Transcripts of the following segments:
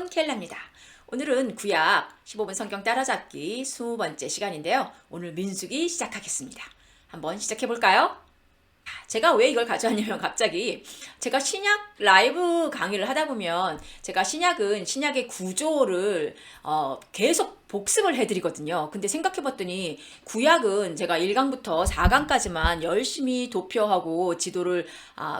여러분, 켈라입니다. 오늘은 구약 15분 성경 따라잡기 20번째 시간인데요. 오늘 민수기 시작하겠습니다. 한번 시작해 볼까요? 제가 왜 이걸 가져왔냐면 갑자기 제가 신약 라이브 강의를 하다 보면 제가 신약은 신약의 구조를 계속 복습을 해드리거든요. 근데 생각해봤더니 구약은 제가 1강부터 4강까지만 열심히 도표하고 지도를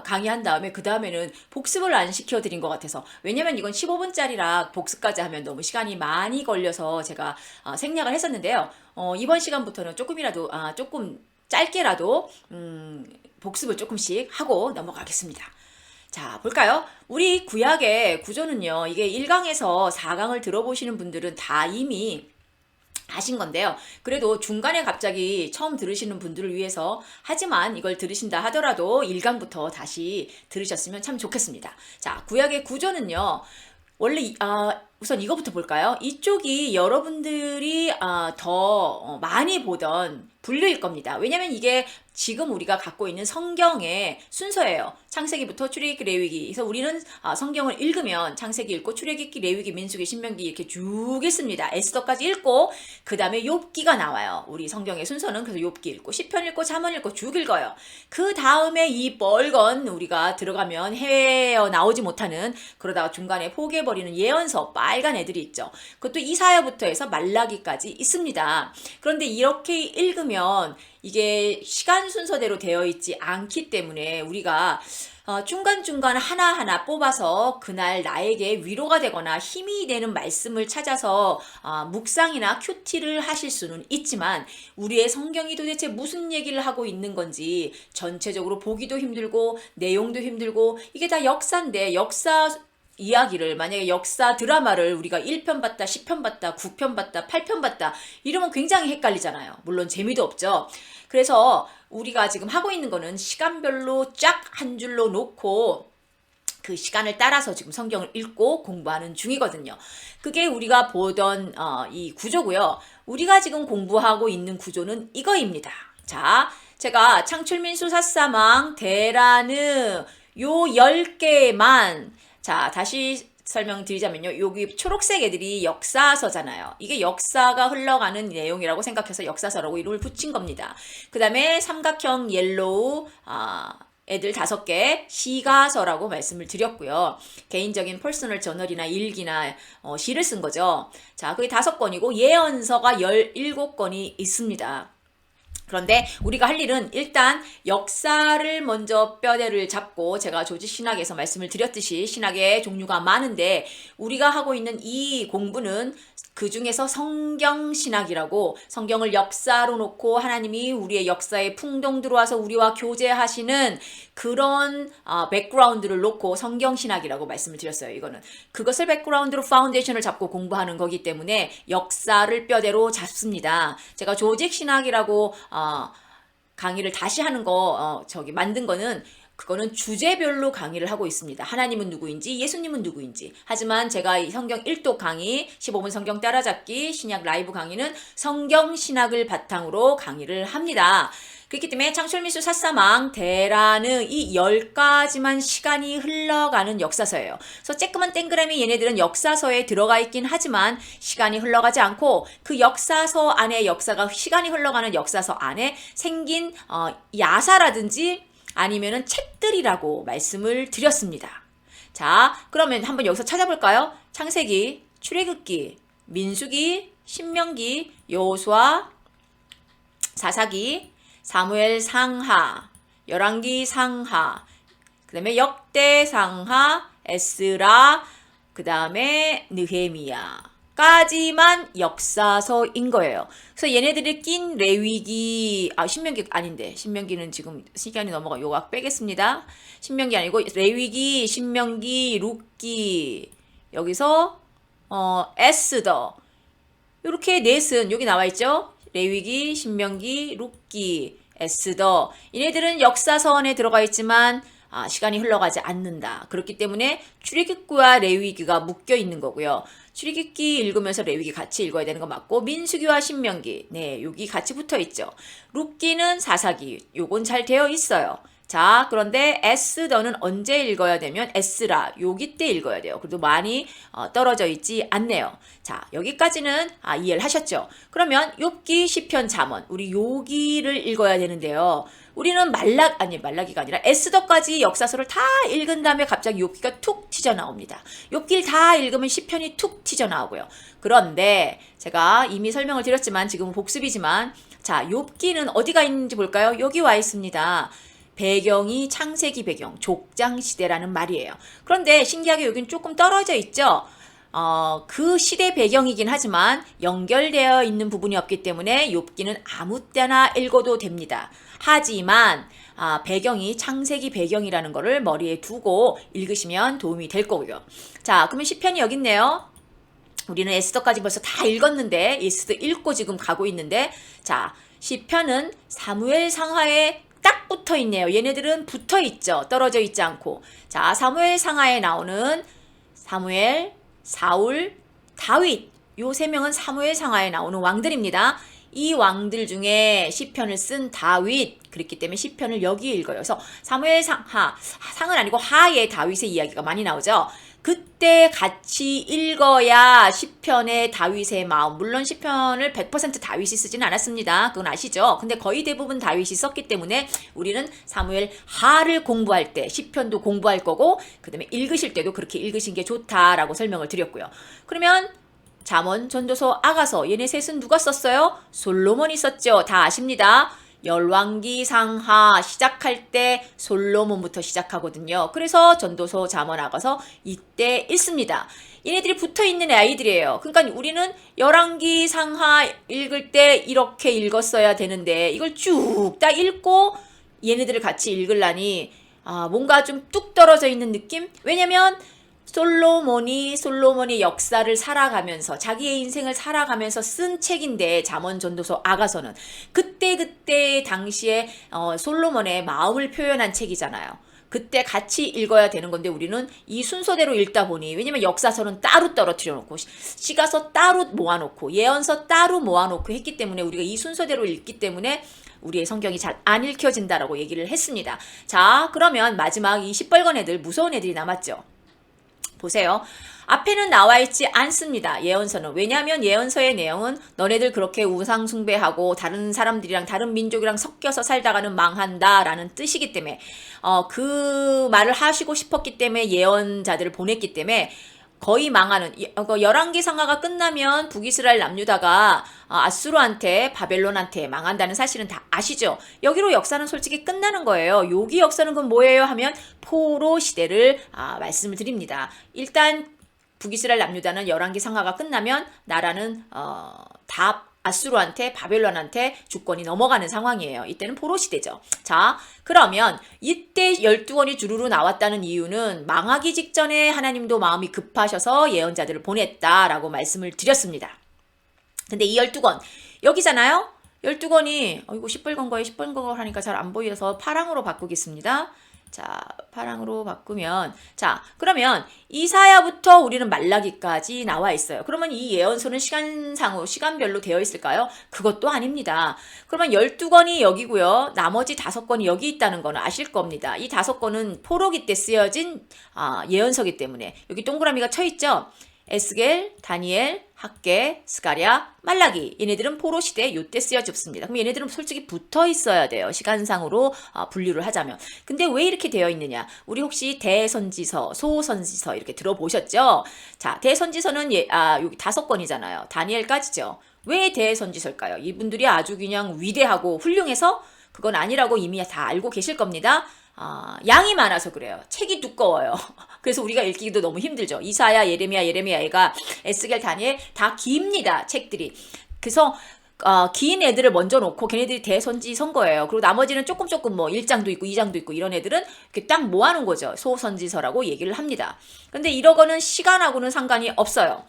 강의한 다음에 그 다음에는 복습을 안 시켜드린 것 같아서, 왜냐면 이건 15분짜리라 복습까지 하면 너무 시간이 많이 걸려서 제가 생략을 했었는데요. 이번 시간부터는 조금이라도 조금 짧게라도 복습을 조금씩 하고 넘어가겠습니다. 자, 볼까요? 우리 구약의 구조는요, 이게 1강에서 4강을 들어보시는 분들은 다 이미 하신 건데요. 그래도 중간에 갑자기 처음 들으시는 분들을 위해서, 하지만 이걸 들으신다 하더라도 1강부터 다시 들으셨으면 참 좋겠습니다. 자, 구약의 구조는요, 원래 우선 이거부터 볼까요? 이쪽이 여러분들이 더 많이 보던 분류일 겁니다. 왜냐면 이게 지금 우리가 갖고 있는 성경의 순서예요. 창세기부터 출애굽기, 레위기. 그래서 우리는 성경을 읽으면 창세기 읽고 출애굽기, 레위기, 민수기, 신명기 이렇게 쭉 읽습니다. 에스더까지 읽고 그 다음에 욥기가 나와요. 우리 성경의 순서는 그래서 욥기 읽고 시편 읽고 잠언 읽고 쭉 읽어요. 그 다음에 이 멀건 우리가 들어가면 헤어 나오지 못하는, 그러다가 중간에 포기해버리는 예언서 빨간 애들이 있죠. 그것도 이사야부터 해서 말라기까지 있습니다. 그런데 이렇게 읽으면 이게 시간 순서대로 되어 있지 않기 때문에 우리가 중간중간 하나하나 뽑아서 그날 나에게 위로가 되거나 힘이 되는 말씀을 찾아서 묵상이나 큐티를 하실 수는 있지만, 우리의 성경이 도대체 무슨 얘기를 하고 있는 건지 전체적으로 보기도 힘들고 내용도 힘들고, 이게 다 역사인데 역사 이야기를, 만약에 역사 드라마를 우리가 1편 봤다, 10편 봤다, 9편 봤다, 8편 봤다 이러면 굉장히 헷갈리잖아요. 물론 재미도 없죠. 그래서 우리가 지금 하고 있는 거는 시간별로 쫙 한 줄로 놓고 그 시간을 따라서 지금 성경을 읽고 공부하는 중이거든요. 그게 우리가 보던 이 구조고요. 우리가 지금 공부하고 있는 구조는 이거입니다. 자, 제가 창출민수 사사망 대라느 요 10개만, 자, 다시 설명드리자면요. 여기 초록색 애들이 역사서잖아요. 이게 역사가 흘러가는 내용이라고 생각해서 역사서라고 이름을 붙인 겁니다. 그 다음에 삼각형 옐로우 애들 5개 시가서라고 말씀을 드렸고요. 개인적인 퍼스널 저널이나 일기나 시를 쓴 거죠. 자, 그게 5건이고 예언서가 17건이 있습니다. 그런데 우리가 할 일은 일단 역사를 먼저 뼈대를 잡고, 제가 조지 신학에서 말씀을 드렸듯이 신학의 종류가 많은데 우리가 하고 있는 이 공부는 그 중에서 성경신학이라고, 성경을 역사로 놓고 하나님이 우리의 역사에 풍덩 들어와서 우리와 교제하시는 그런 백그라운드를 놓고 성경신학이라고 말씀을 드렸어요. 이거는 그것을 백그라운드로 파운데이션을 잡고 공부하는 거기 때문에 역사를 뼈대로 잡습니다. 제가 조직 신학이라고 강의를 다시 하는 거 만든 거는, 그거는 주제별로 강의를 하고 있습니다. 하나님은 누구인지, 예수님은 누구인지. 하지만 제가 이 성경 1독 강의, 15분 성경 따라잡기, 신약 라이브 강의는 성경 신학을 바탕으로 강의를 합니다. 그렇기 때문에 창출민수 사사망 대라는 이 10가지만 시간이 흘러가는 역사서예요. 그래서 쬐끄만 땡그라미 얘네들은 역사서에 들어가 있긴 하지만 시간이 흘러가지 않고, 그 역사서 안에 역사가, 시간이 흘러가는 역사서 안에 생긴 야사라든지 아니면은 책들이라고 말씀을 드렸습니다. 자, 그러면 한번 여기서 찾아볼까요? 창세기, 출애굽기, 민수기, 신명기, 여호수아, 사사기, 사무엘 상하, 열왕기 상하, 그 다음에 역대 상하, 에스라, 그 다음에 느헤미야 까지만 역사서인 거예요. 그래서 얘네들이 낀 레위기, 신명기 아닌데, 신명기는 지금 시간이 넘어가, 요각 빼겠습니다. 신명기 아니고 레위기, 신명기, 룻기, 여기서 에스더, 이렇게 넷은 여기 나와 있죠. 레위기, 신명기, 룻기, 에스더. 얘네들은 역사서 안에 들어가 있지만 시간이 흘러가지 않는다. 그렇기 때문에 출애굽기와 레위기가 묶여 있는 거고요. 출애굽기 읽으면서 레위기 같이 읽어야 되는 거 맞고, 민수기와 신명기, 네, 여기 같이 붙어 있죠. 룻기는 사사기, 요건 잘 되어 있어요. 자, 그런데 에스더는 언제 읽어야 되면 에스라, 요기 때 읽어야 돼요. 그래도 많이 떨어져 있지 않네요. 자, 여기까지는 이해를 하셨죠? 그러면 욥기, 시편, 잠언, 우리 요기를 읽어야 되는데요. 우리는 말라기가 아니라 에스더까지 역사서를 다 읽은 다음에 갑자기 욥기가 툭 튀져나옵니다. 욥기를 다 읽으면 시편이 툭 튀져나오고요. 그런데 제가 이미 설명을 드렸지만 지금은 복습이지만 자, 욥기는 어디가 있는지 볼까요? 여기 와 있습니다. 배경이 창세기 배경, 족장시대라는 말이에요. 그런데 신기하게 여기는 조금 떨어져 있죠? 그 시대 배경이긴 하지만 연결되어 있는 부분이 없기 때문에 욥기는 아무 때나 읽어도 됩니다. 하지만 배경이 창세기 배경이라는 거를 머리에 두고 읽으시면 도움이 될 거고요. 자, 그러면 시편이 여기 있네요. 우리는 에스더까지 벌써 다 읽었는데 에스더 읽고 지금 가고 있는데 자, 시편은 사무엘 상하에 딱 붙어 있네요. 얘네들은 붙어 있죠. 떨어져 있지 않고. 자, 사무엘 상하에 나오는 사무엘, 사울, 다윗. 요 세 명은 사무엘 상하에 나오는 왕들입니다. 이 왕들 중에 시편을 쓴 다윗, 그렇기 때문에 시편을 여기 읽어요. 그래서 사무엘 상하, 상은 아니고 하에 다윗의 이야기가 많이 나오죠. 그때 같이 읽어야 시편의 다윗의 마음, 물론 시편을 100% 다윗이 쓰지는 않았습니다. 그건 아시죠? 근데 거의 대부분 다윗이 썼기 때문에 우리는 사무엘 하를 공부할 때 시편도 공부할 거고 그 다음에 읽으실 때도 그렇게 읽으신 게 좋다라고 설명을 드렸고요. 그러면 잠언, 전도서, 아가서 얘네 셋은 누가 썼어요? 솔로몬이 썼죠. 다 아십니다. 열왕기 상하 시작할 때 솔로몬부터 시작하거든요. 그래서 전도서, 잠언, 아가서 이때 읽습니다. 얘네들이 붙어있는 아이들이에요. 그러니까 우리는 열왕기 상하 읽을 때 이렇게 읽었어야 되는데 이걸 쭉 다 읽고 얘네들을 같이 읽으려니 뭔가 좀 뚝 떨어져 있는 느낌? 왜냐면 솔로몬이 역사를 살아가면서 자기의 인생을 살아가면서 쓴 책인데 잠언, 전도서, 아가서는 그때 당시에 솔로몬의 마음을 표현한 책이잖아요. 그때 같이 읽어야 되는 건데 우리는 이 순서대로 읽다 보니 왜냐면 역사서는 따로 떨어뜨려 놓고 시가서 따로 모아놓고 예언서 따로 모아놓고 했기 때문에 우리가 이 순서대로 읽기 때문에 우리의 성경이 잘 안 읽혀진다라고 얘기를 했습니다. 자, 그러면 마지막 이 시뻘건 애들 무서운 애들이 남았죠. 보세요. 앞에는 나와 있지 않습니다. 예언서는. 왜냐하면 예언서의 내용은 너네들 그렇게 우상 숭배하고 다른 사람들이랑 다른 민족이랑 섞여서 살다가는 망한다라는 뜻이기 때문에 그 말을 하시고 싶었기 때문에 예언자들을 보냈기 때문에 거의 망하는 열왕기 상하가 끝나면 북이스라엘 남유다가 아수르한테 바벨론한테 망한다는 사실은 다 아시죠? 여기로 역사는 솔직히 끝나는 거예요. 여기 역사는 그럼 뭐예요 하면 포로 시대를 말씀을 드립니다. 일단 북이스라엘 남유다는 열왕기 상하가 끝나면 나라는 다 아수르한테 바벨론한테 주권이 넘어가는 상황이에요. 이때는 포로 시대죠. 자, 그러면 이때 12권이 주르르 나왔다는 이유는 망하기 직전에 하나님도 마음이 급하셔서 예언자들을 보냈다라고 말씀을 드렸습니다. 근데 이 12권 여기잖아요. 12권이 이거 시뻘건 거에 시뻘건 거 하니까 잘 안 보여서 파랑으로 바꾸겠습니다. 자, 파랑으로 바꾸면 자, 그러면 이사야부터 우리는 말라기까지 나와 있어요. 그러면 이 예언서는 시간별로 되어 있을까요? 그것도 아닙니다. 그러면 12권이 여기고요. 나머지 5권이 여기 있다는 거는 아실 겁니다. 이 5권은 포로기 때 쓰여진 예언서기 때문에 여기 동그라미가 쳐 있죠. 에스겔, 다니엘, 학개, 스가랴, 말라기 얘네들은 포로 시대 요때 쓰여집습니다. 그럼 얘네들은 솔직히 붙어 있어야 돼요. 시간상으로 분류를 하자면. 근데 왜 이렇게 되어 있느냐? 우리 혹시 대선지서, 소선지서 이렇게 들어보셨죠? 자, 대선지서는 여기 5권이잖아요. 다니엘까지죠. 왜 대선지서일까요? 이분들이 아주 그냥 위대하고 훌륭해서 그건 아니라고 이미 다 알고 계실 겁니다. 양이 많아서 그래요. 책이 두꺼워요. 그래서 우리가 읽기도 너무 힘들죠. 이사야, 예레미야가 에스겔, 다니엘 다 깁니다. 책들이. 그래서 긴 애들을 먼저 놓고 걔네들이 대선지 선 거예요. 그리고 나머지는 조금 뭐 1장도 있고 2장도 있고 이런 애들은 이렇게 딱 모아놓은 거죠. 소선지서라고 얘기를 합니다. 근데 이러고는 시간하고는 상관이 없어요.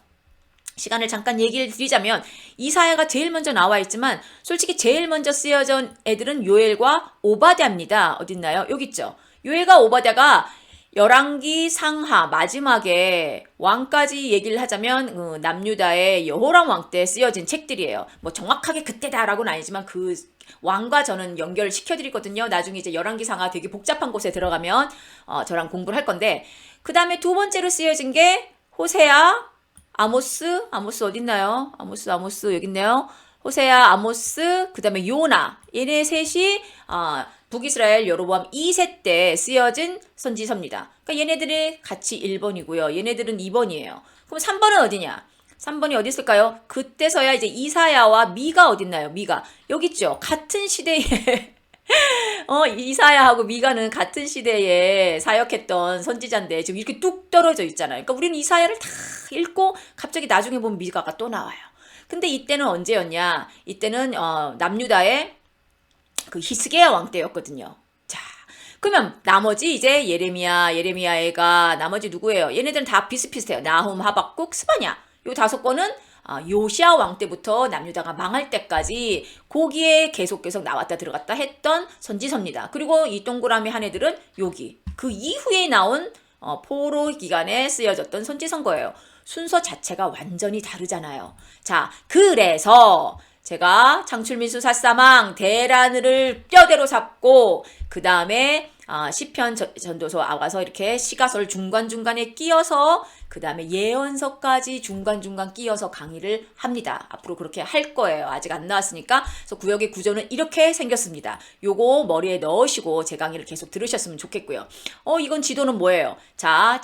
시간을 잠깐 얘기를 드리자면 이사야가 제일 먼저 나와 있지만 솔직히 제일 먼저 쓰여진 애들은 요엘과 오바댜입니다. 어딨나요? 여기 있죠. 요엘과 오바댜가 열왕기 상하 마지막에 왕까지 얘기를 하자면 남유다의 여호람 왕 때 쓰여진 책들이에요. 뭐 정확하게 그때다라고는 아니지만 그 왕과 저는 연결을 시켜드리거든요. 나중에 이제 열왕기 상하 되게 복잡한 곳에 들어가면 저랑 공부를 할 건데 그 다음에 두 번째로 쓰여진 게 호세아, 아모스 어딨나요? 아모스 여기 있네요. 호세아, 아모스, 그 다음에 요나 얘네 셋이 북이스라엘 여로보암 2세 때 쓰여진 선지서입니다. 그러니까 얘네들이 같이 1번이고요. 얘네들은 2번이에요. 그럼 3번은 어디냐? 3번이 어디 있을까요? 그때서야 이제 이사야와 미가 어딨나요? 미가 여기 있죠. 같은 시대에 이사야하고 미가는 같은 시대에 사역했던 선지자인데 지금 이렇게 뚝 떨어져 있잖아요. 그러니까 우리는 이사야를 다 읽고 갑자기 나중에 보면 미가가 또 나와요. 근데 이때는 언제였냐? 이때는 남유다의 그 히스기야 왕 때였거든요. 자, 그러면 나머지 이제 예레미야 애가 나머지 누구예요? 얘네들은 다 비슷비슷해요. 나훔, 하박국, 스바냐. 요 5권은 요시야 왕 때부터 남유다가 망할 때까지 거기에 계속 나왔다 들어갔다 했던 선지서입니다. 그리고 이 동그라미 한 애들은 여기 그 이후에 나온 포로 기간에 쓰여졌던 선지서인 거예요. 순서 자체가 완전히 다르잖아요. 자, 그래서 제가 창출민수 사사망 대란을 뼈대로 잡고 그 다음에 시편 전도서 와서 이렇게 시가설 중간중간에 끼어서 그 다음에 예언서까지 중간중간 끼어서 강의를 합니다. 앞으로 그렇게 할 거예요. 아직 안 나왔으니까. 그래서 구역의 구조는 이렇게 생겼습니다. 요거 머리에 넣으시고 제 강의를 계속 들으셨으면 좋겠고요. 이건 지도는 뭐예요? 자,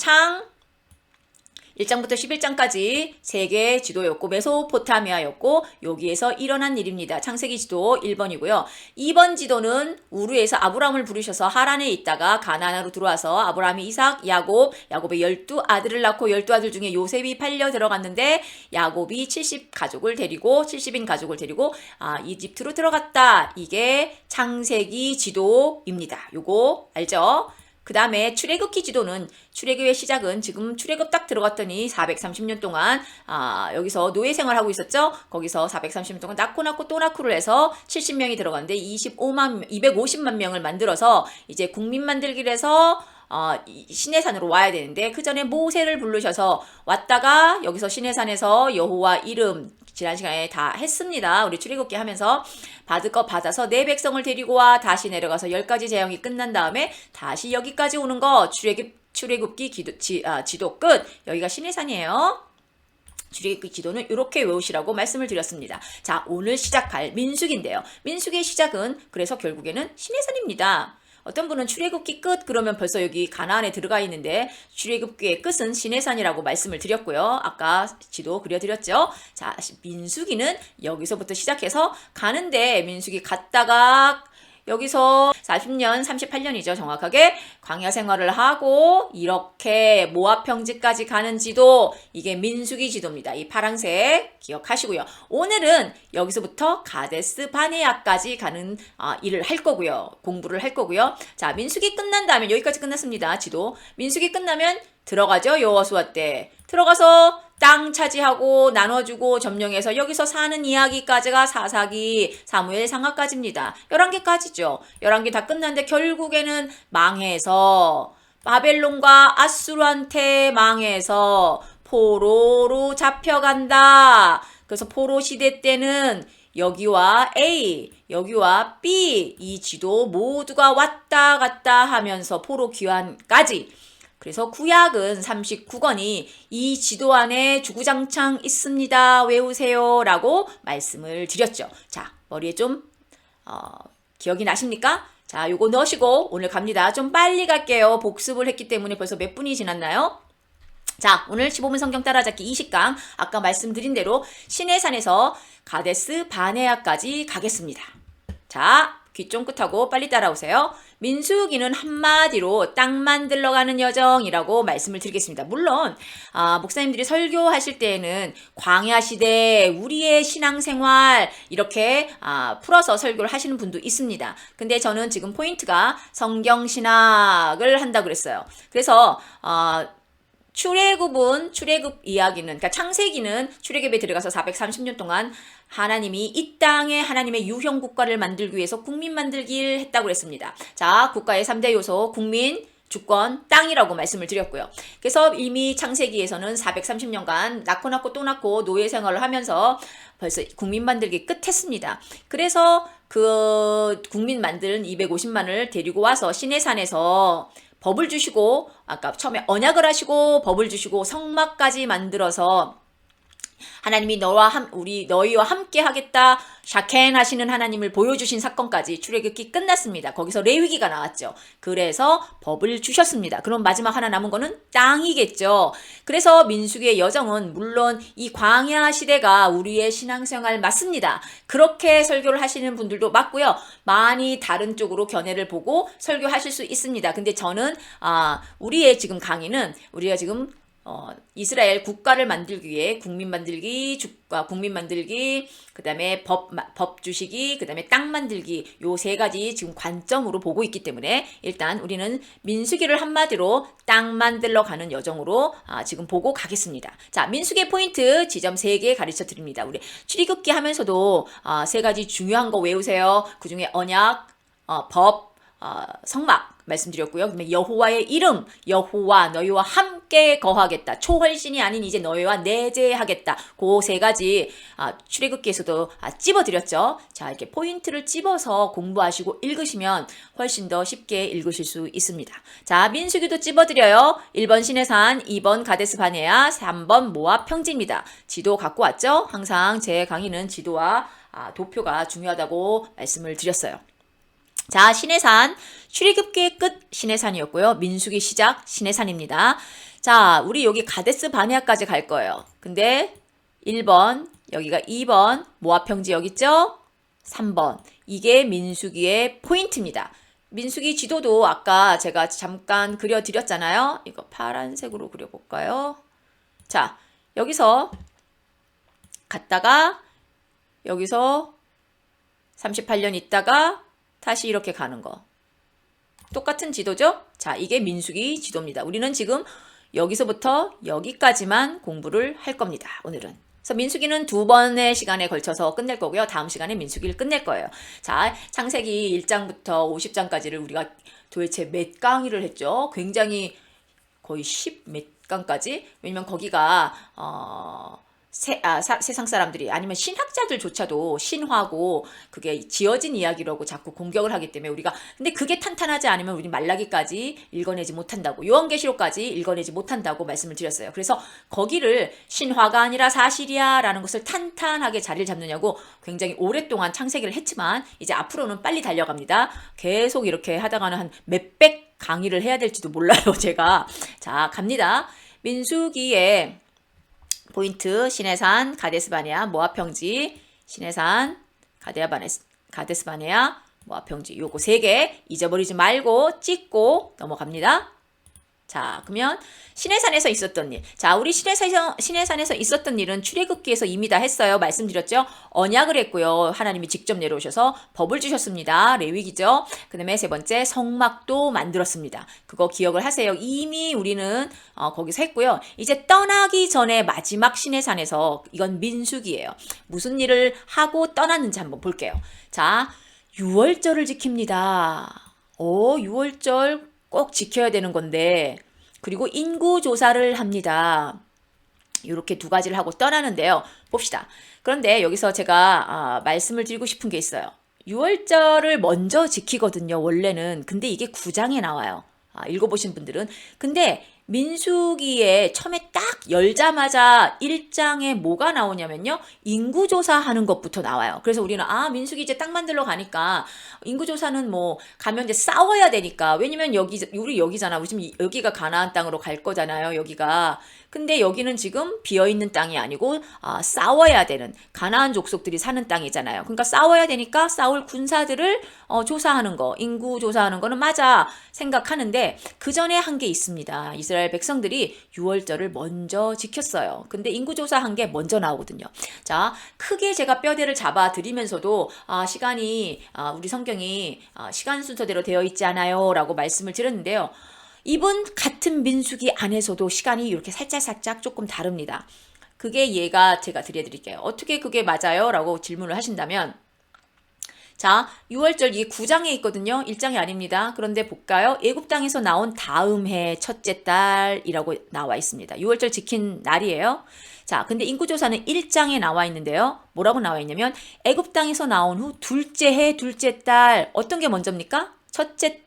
1장부터 11장까지 세계의 지도였고 메소포타미아였고 여기에서 일어난 일입니다. 창세기 지도 1번이고요. 2번 지도는 우르에서 아브라함을 부르셔서 하란에 있다가 가나안으로 들어와서 아브라함이 이삭, 야곱의 12아들을 낳고 12아들 중에 요셉이 팔려 들어갔는데 야곱이 70인 가족을 데리고 이집트로 들어갔다. 이게 창세기 지도입니다. 요거 알죠? 그 다음에 출애굽기 지도는 출애굽의 시작은 지금 출애굽 딱 들어갔더니 430년 동안 여기서 노예 생활하고 있었죠. 거기서 430년 동안 낳고 또 낳고를 해서 70명이 들어갔는데 250만 명을 만들어서 이제 국민 만들기를 해서 시내산으로 와야 되는데 그 전에 모세를 부르셔서 왔다가 여기서 시내산에서 여호와 이름 지난 시간에 다 했습니다. 우리 출애굽기 하면서 받을 거 받아서 내 백성을 데리고 와 다시 내려가서 10가지 재앙이 끝난 다음에 다시 여기까지 오는 거 출애굽기 지도 끝. 여기가 시내산이에요. 출애굽기 지도는 이렇게 외우시라고 말씀을 드렸습니다. 자, 오늘 시작할 민수기인데요. 민수기의 시작은 그래서 결국에는 시내산입니다. 어떤 분은 출애굽기 끝 그러면 벌써 여기 가나안에 들어가 있는데 출애굽기의 끝은 시내산이라고 말씀을 드렸고요. 아까 지도 그려드렸죠. 자, 민수기는 여기서부터 시작해서 가는데 민수기 갔다가 여기서 40년, 38년이죠. 정확하게 광야 생활을 하고 이렇게 모압 평지까지 가는 지도 이게 민수기 지도입니다. 이 파란색 기억하시고요. 오늘은 여기서부터 가데스 바네아까지 가는 일을 할 거고요. 공부를 할 거고요. 자, 민수기 끝난 다음에 여기까지 끝났습니다. 지도. 민수기 끝나면 들어가죠. 여호수아 때. 들어가서 땅 차지하고 나눠주고 점령해서 여기서 사는 이야기까지가 사사기, 사무엘 상하까지입니다. 11개까지죠. 11개 다 끝났는데 결국에는 망해서 바벨론과 아수르한테 망해서 포로로 잡혀간다. 그래서 포로 시대 때는 여기와 A, 여기와 B 이 지도 모두가 왔다 갔다 하면서 포로 귀환까지 그래서 구약은 39권이 이 지도 안에 주구장창 있습니다. 외우세요. 라고 말씀을 드렸죠. 자, 머리에 좀 기억이 나십니까? 자, 요거 넣으시고 오늘 갑니다. 좀 빨리 갈게요. 복습을 했기 때문에 벌써 몇 분이 지났나요? 자, 오늘 15분 성경 따라잡기 20강 아까 말씀드린 대로 시내산에서 가데스 바네아까지 가겠습니다. 자, 귀 쫑긋하고 빨리 따라오세요. 민수기는 한마디로 땅 만들러 가는 여정이라고 말씀을 드리겠습니다. 물론 목사님들이 설교하실 때에는 광야 시대 우리의 신앙생활 이렇게 풀어서 설교를 하시는 분도 있습니다. 근데 저는 지금 포인트가 성경신학을 한다고 그랬어요. 그래서 출애굽 이야기는, 그러니까 창세기는 출애굽에 들어가서 430년 동안 하나님이 이 땅에 하나님의 유형 국가를 만들기 위해서 국민 만들기를 했다고 그랬습니다. 자, 국가의 3대 요소, 국민, 주권, 땅이라고 말씀을 드렸고요. 그래서 이미 창세기에서는 430년간 낳고 또 낳고 노예 생활을 하면서 벌써 국민 만들기 끝했습니다. 그래서 그 국민 만든 250만을 데리고 와서 시내산에서 법을 주시고, 아까 처음에 언약을 하시고 법을 주시고 성막까지 만들어서 하나님이 너희와 함께 하겠다 샤켄 하시는 하나님을 보여주신 사건까지 출애굽기 끝났습니다. 거기서 레위기가 나왔죠. 그래서 법을 주셨습니다. 그럼 마지막 하나 남은 거는 땅이겠죠. 그래서 민수기의 여정은 물론 이 광야 시대가 우리의 신앙생활 맞습니다. 그렇게 설교를 하시는 분들도 맞고요. 많이 다른 쪽으로 견해를 보고 설교하실 수 있습니다. 근데 저는 우리의 지금 강의는 우리가 지금 이스라엘 국가를 만들기 위해 국민 만들기, 국민 만들기, 그 다음에 법 주시기, 그 다음에 땅 만들기, 요 세 가지 지금 관점으로 보고 있기 때문에 일단 우리는 민수기를 한마디로 땅 만들러 가는 여정으로 지금 보고 가겠습니다. 자, 민수기의 포인트 지점 3개 가르쳐 드립니다. 우리 출애굽기 하면서도 세 가지 중요한 거 외우세요. 그 중에 언약, 법, 성막 말씀드렸고요. 그다음에 여호와의 이름, 여호와 너희와 함께 거하겠다. 초월신이 아닌 이제 너희와 내재하겠다. 그 세 가지 출애굽기에서도 찝어드렸죠. 자, 이렇게 포인트를 찝어서 공부하시고 읽으시면 훨씬 더 쉽게 읽으실 수 있습니다. 자, 민수기도 찝어드려요. 1번 시내산, 2번 가데스 바네아, 3번 모압 평지입니다. 지도 갖고 왔죠? 항상 제 강의는 지도와 도표가 중요하다고 말씀을 드렸어요. 자, 시내산, 출애굽기의 끝 시내산이었고요. 민수기 시작 시내산입니다. 자, 우리 여기 가데스 바네아까지 갈 거예요. 근데 1번, 여기가 2번, 모압 평지 여기 있죠? 3번. 이게 민수기의 포인트입니다. 민수기 지도도 아까 제가 잠깐 그려드렸잖아요. 이거 파란색으로 그려볼까요? 자, 여기서 갔다가 여기서 38년 있다가 다시 이렇게 가는 거. 똑같은 지도죠? 자, 이게 민수기 지도입니다. 우리는 지금 여기서부터 여기까지만 공부를 할 겁니다. 오늘은. 그래서 민수기는 2번의 시간에 걸쳐서 끝낼 거고요. 다음 시간에 민수기를 끝낼 거예요. 자, 창세기 1장부터 50장까지를 우리가 도대체 몇 강의를 했죠? 굉장히 거의 10 몇 강까지? 왜냐면 거기가 세상 사람들이 아니면 신학자들조차도 신화고 그게 지어진 이야기라고 자꾸 공격을 하기 때문에 우리가 근데 그게 탄탄하지 않으면 우리 말라기까지 읽어내지 못한다고 요한계시록까지 읽어내지 못한다고 말씀을 드렸어요. 그래서 거기를 신화가 아니라 사실이야 라는 것을 탄탄하게 자리를 잡느냐고 굉장히 오랫동안 창세기를 했지만 이제 앞으로는 빨리 달려갑니다. 계속 이렇게 하다가는 한 몇백 강의를 해야 될지도 몰라요. 제가. 자, 갑니다. 민수기에 포인트 시내산, 가데스 바네아, 모압 평지, 시내산, 가데스 바네아, 모압 평지. 요거 3개 잊어버리지 말고 찍고 넘어갑니다. 자, 그러면 시내산에서 있었던 일. 자, 우리 시내산에서 있었던 일은 출애굽기에서 이미 다 했어요. 말씀드렸죠. 언약을 했고요. 하나님이 직접 내려오셔서 법을 주셨습니다. 레위기죠. 그 다음에 3번째 성막도 만들었습니다. 그거 기억을 하세요. 이미 우리는 거기서 했고요. 이제 떠나기 전에 마지막 시내산에서 이건 민수기예요. 무슨 일을 하고 떠났는지 한번 볼게요. 자, 유월절을 지킵니다. 6월절 꼭 지켜야 되는 건데 그리고 인구조사를 합니다. 이렇게 2가지를 하고 떠나는데요. 봅시다. 그런데 여기서 제가 말씀을 드리고 싶은 게 있어요. 6월절을 먼저 지키거든요. 원래는. 근데 이게 9장에 나와요. 읽어보신 분들은. 근데 민수기에 처음에 딱 열자마자 1장에 뭐가 나오냐면요. 인구조사하는 것부터 나와요. 그래서 우리는 민수기 이제 땅 만들러 가니까 인구조사는 뭐 가면 이제 싸워야 되니까. 왜냐면 우리 여기잖아. 우리 지금 여기가 가나안 땅으로 갈 거잖아요. 여기가. 근데 여기는 지금 비어있는 땅이 아니고 싸워야 되는 가나안 족속들이 사는 땅이잖아요. 그러니까 싸워야 되니까 싸울 군사들을 조사하는 거, 인구 조사하는 거는 맞아 생각하는데 그 전에 한 게 있습니다. 이스라엘 백성들이 유월절을 먼저 지켰어요. 근데 인구 조사한 게 먼저 나오거든요. 자, 크게 제가 뼈대를 잡아 드리면서도 시간이 우리 성경이 시간 순서대로 되어 있지 않아요 라고 말씀을 드렸는데요. 이번 같은 민수기 안에서도 시간이 이렇게 살짝 조금 다릅니다. 그게 제가 드려드릴게요. 어떻게 그게 맞아요? 라고 질문을 하신다면 자, 6월절 이게 9장에 있거든요. 1장이 아닙니다. 그런데 볼까요? 애굽 땅에서 나온 다음 해 첫째 달이라고 나와 있습니다. 6월절 지킨 날이에요. 자, 근데 인구조사는 1장에 나와 있는데요. 뭐라고 나와 있냐면 애굽 땅에서 나온 후 둘째 해 둘째 달 어떤 게 먼저입니까? 첫째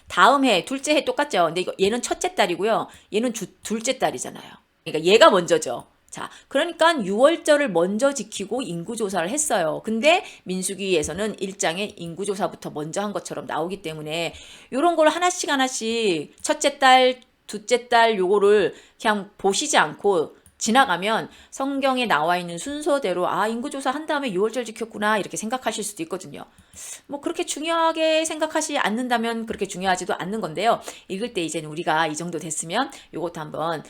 다음 해 둘째 해 똑같죠. 근데 이거 얘는 첫째 달이고요. 얘는 둘째 달이잖아요. 그러니까 얘가 먼저죠. 자, 그러니까 6월절을 먼저 지키고 인구조사를 했어요. 근데 민수기에서는 1장에 인구조사부터 먼저 한 것처럼 나오기 때문에 이런 걸 하나씩 하나씩 첫째 달, 둘째 달 요거를 그냥 보시지 않고 지나가면 성경에 나와 있는 순서대로 아, 인구조사 한 다음에 6월절 지켰구나 이렇게 생각하실 수도 있거든요. 뭐 그렇게 중요하게 생각하지 않는다면 그렇게 중요하지도 않는 건데요. 읽을 때 이제는 우리가 이 정도 됐으면 이것도 한번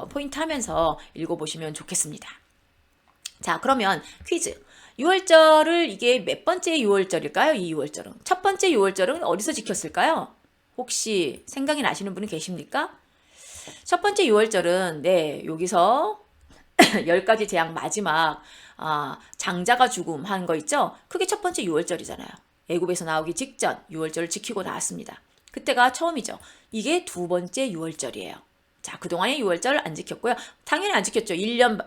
포인트 하면서 읽어보시면 좋겠습니다. 자, 그러면 퀴즈. 6월절을 이게 몇 번째 6월절일까요? 이 6월절은. 첫 번째 6월절은 어디서 지켰을까요? 혹시 생각이 나시는 분이 계십니까? 첫 번째 6월절은 네, 여기서 10가지 재앙 마지막 장자가 죽음 한 거 있죠? 그게 첫 번째 6월절이잖아요. 애굽에서 나오기 직전 6월절을 지키고 나왔습니다. 그때가 처음이죠. 이게 두 번째 6월절이에요. 자, 그동안에 6월절 안 지켰고요. 당연히 안 지켰죠. 1년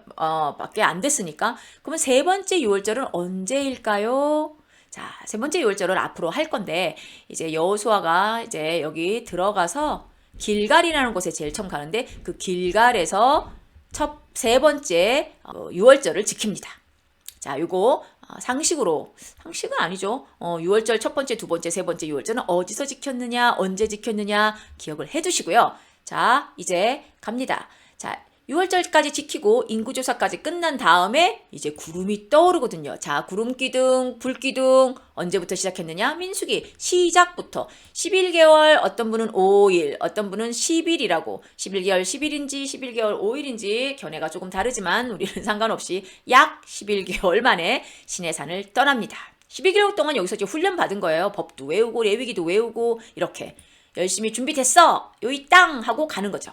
밖에 안 됐으니까. 그러면 세 번째 6월절은 언제일까요? 자, 세 번째 6월절을 앞으로 할 건데 이제 여호수아가 이제 여기 들어가서 길갈이라는 곳에 제일 처음 가는데 그 길갈에서 세 번째 6월절을 지킵니다. 자, 요거 상식은 아니죠. 6월절 첫 번째, 두 번째, 세 번째 6월절은 어디서 지켰느냐, 언제 지켰느냐 기억을 해두시고요. 자, 이제 갑니다. 자, 6월절까지 지키고 인구조사까지 끝난 다음에 이제 구름이 떠오르거든요. 자, 구름기둥, 불기둥 언제부터 시작했느냐? 민수기 시작부터 11개월 어떤 분은 5일, 어떤 분은 10일이라고 11개월 10일인지 11개월 5일인지 견해가 조금 다르지만 우리는 상관없이 약 11개월 만에 시내산을 떠납니다. 12개월 동안 여기서 이제 훈련 받은 거예요. 법도 외우고 레위기도 외우고 이렇게 열심히 준비됐어. 요이 땅 하고 가는 거죠.